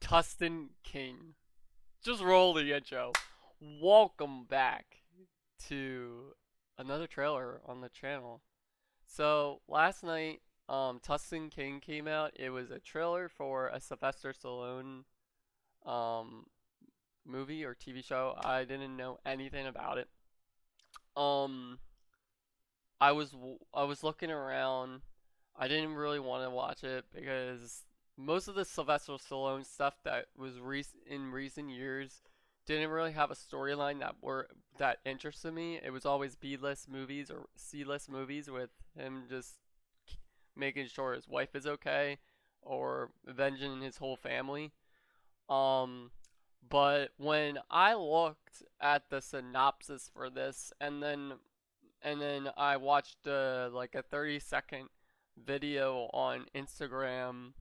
Tustin King. Just roll the intro. Welcome back to another trailer on the channel. So last night, Tustin King came out. It was a trailer for a Sylvester Stallone um movie or TV show. I didn't know anything about it. Um, I was looking around. I didn't really want to watch it because most of the Sylvester Stallone stuff that was in recent years didn't really have a storyline that interested me. It was always B-list movies or C-list movies with him just making sure his wife is okay or avenging his whole family. Um, but when I looked at the synopsis for this and then I watched like a 30-second video on Instagram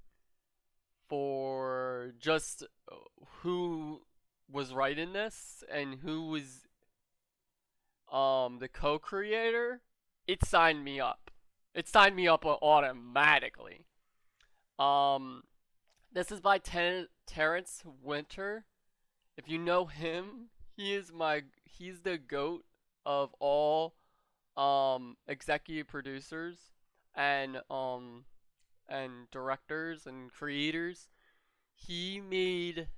for just who was writing this and who was the co-creator, it signed me up. It signed me up automatically. Um this is by Terrence Winter. If you know him, he's the goat of all executive producers and directors and creators. He made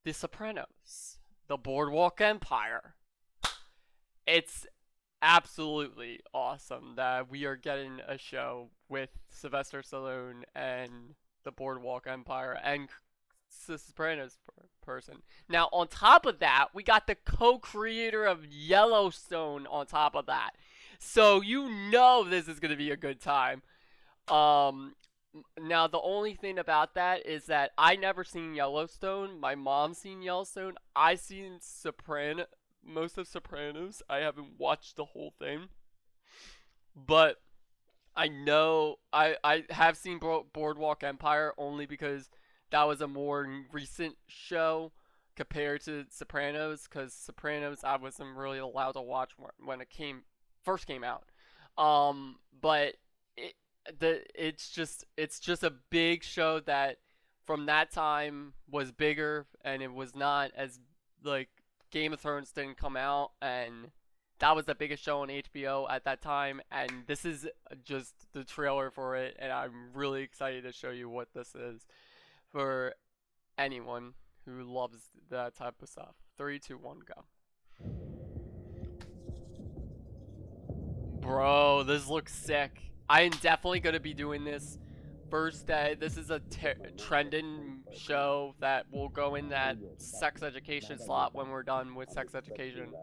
The Sopranos, The Boardwalk Empire. It's absolutely awesome that we are getting a show with Sylvester Stallone and the Boardwalk Empire and Sopranos person. Now, on top of that, we got the co-creator of Yellowstone on top of that. So you know this is gonna be a good time. Um, Now the only thing about that is that I never seen Yellowstone. My mom's seen Yellowstone. I seen most of Sopranos. I haven't watched the whole thing, but I know I have seen Boardwalk Empire only because that was a more recent show compared to Sopranos. Because Sopranos I wasn't really allowed to watch when it first came out. But it, it's just a big show that from that time was bigger, and it was not as like Game of Thrones didn't come out, and that was the biggest show on HBO at that time, and this is just the trailer for it, and I'm really excited to show you what this is for anyone who loves that type of stuff. Three, two, one, go. Bro, this looks sick. I am definitely going to be doing this first day. This is a trending show that will go in that sex education slot when we're done with sex education. I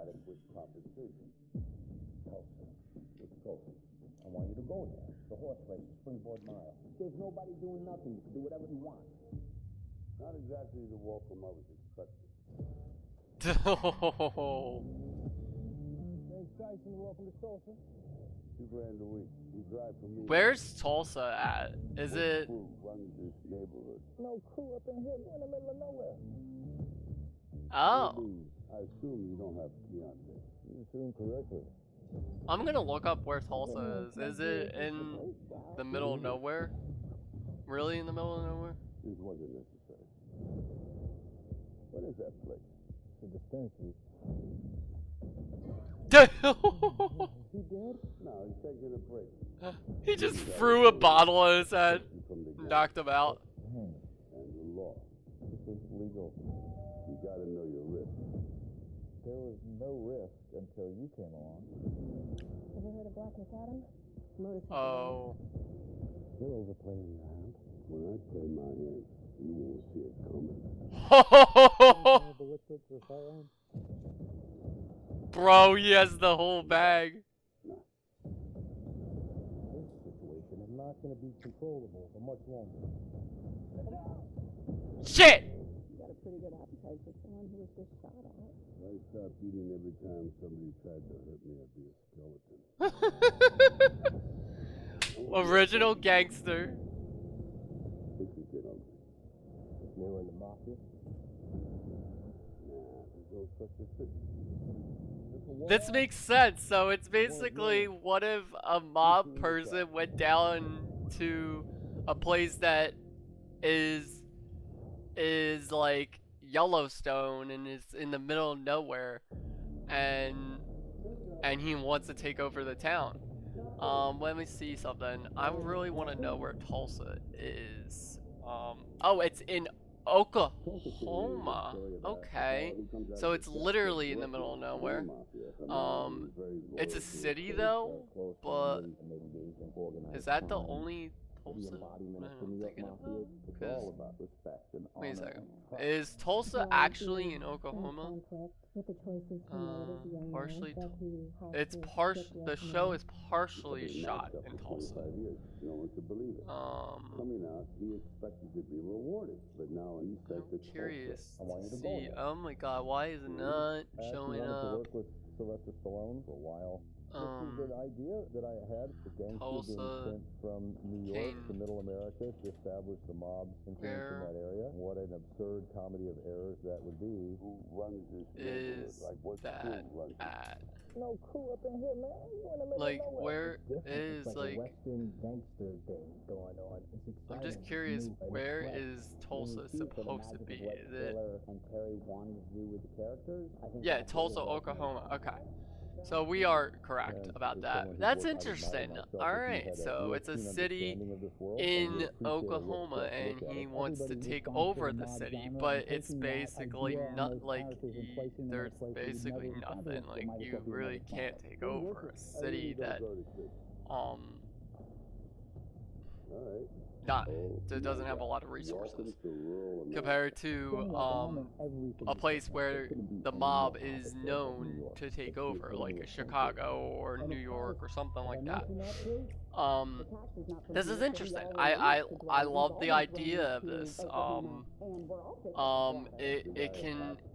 want you to go there. The horse race, Springboard Mile. There's nobody doing nothing. You can do whatever you want. Not exactly the welcome I was expecting. Thanks, Tyson. Welcome to Tulsa. $2,000 a week. You drive for me. Where's Tulsa at? Is it? Crew runs this neighborhood. No crew up in here. We're in the middle of nowhere. Oh. I assume you don't have Keontae. You assume correctly. I'm gonna look up where Tulsa is. Is it in the middle of nowhere? Really in the middle of nowhere? This wasn't necessary. What is that place? It's a dispensary. He dead? No, he's taking a break. He just threw a bottle on his head, knocked him out. And the law. This is legal. You gotta know your risk. There was no risk until you came along. Ever heard of Black McAdam? Motorcycle. Oh. You're overplaying your hand. When I play my hand, you won't see it coming. Bro, he has the whole bag. This situation is not going to be controllable for much longer. Shit! You got a pretty good appetite for someone who was just shot at. If I stopped eating every time somebody tried to hurt me, I'd be a skeleton. Original gangster. This is get ugly. If they were in the mafia? Nah, there's no such a thing. This makes sense. So it's basically what if a mob person went down to a place that is like Yellowstone and is in the middle of nowhere, and he wants to take over the town. Let me see something. I really want to know where Tulsa is. Oh, it's in Oklahoma. Okay, so it's literally in the middle of nowhere. It's a city though, but is that the only Tulsa I'm thinking about? 'Cause wait a second, is Tulsa actually in Oklahoma? Partially. It's the show is partially shot in Tulsa. Coming out, he expected to be rewarded, but now he said I'm curious to see. Oh my god, why is it not showing up? Work with Sylvester Stallone for a while. This is an idea that I had for gangsters Tulsa, being sent from New York to Middle America to establish the mob's influence in that area. What an absurd comedy of errors that would be. Who runs this is like what that school runs it? at? No crew up in here, man. You in the middle Like, of nowhere. where It's is, like like, a Western gangster thing going on. It's exciting. I'm just curious, new, and where fresh. is Tulsa supposed to be? Is it? And Terry wanted to do with the characters. I think Yeah, Tulsa, Oklahoma. Okay. So we are correct about that. That's interesting. Alright, so it's a city in Oklahoma and he wants to take over the city, but it's basically not like there's basically nothing. Like, you really can't take over a city that All right. that doesn't have a lot of resources compared to a place where the mob is known to take over, like a Chicago or New York or something like that. This is interesting. I love the idea of this.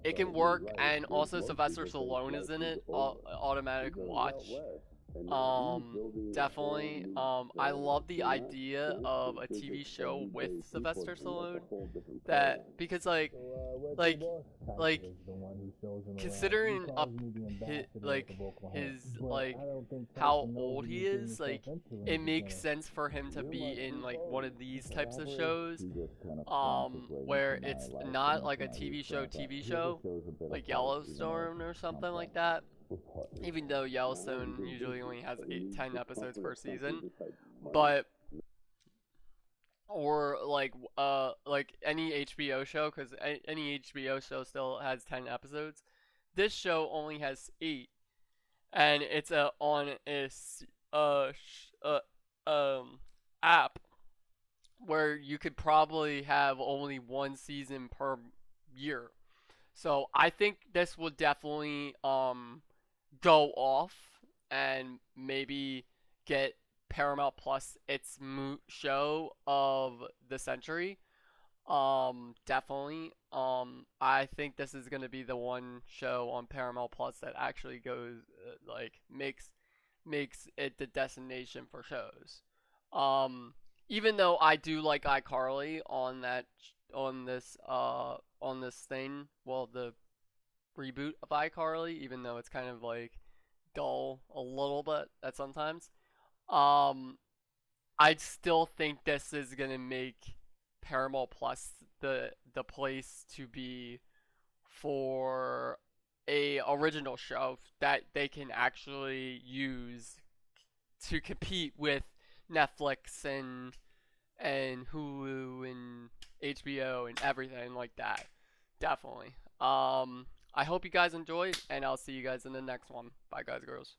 It can work, and also Sylvester Stallone is in it. Automatic watch. Definitely. I love the idea of a TV show with Sylvester Stallone. That because like considering his like how old he is, like it makes sense for him to be in like one of these types of shows, where it's not like a TV show like Yellowstone or something like that. Even though Yellowstone usually only has 10 episodes per season, but or like any HBO show, because any HBO show still has 10 episodes. This show only has 8, and it's on a app where you could probably have only one season per year. So I think this will definitely go off and maybe get Paramount Plus its show of the century. Definitely. I think this is gonna be the one show on Paramount Plus that actually goes like makes it the destination for shows. Even though I do like iCarly on this thing, well, the reboot of iCarly, even though it's kind of like dull a little bit at sometimes. I still think this is gonna make Paramount Plus the place to be for a original show that they can actually use to compete with Netflix and Hulu and HBO and everything like that. Definitely. I hope you guys enjoyed, and I'll see you guys in the next one. Bye, guys, girls.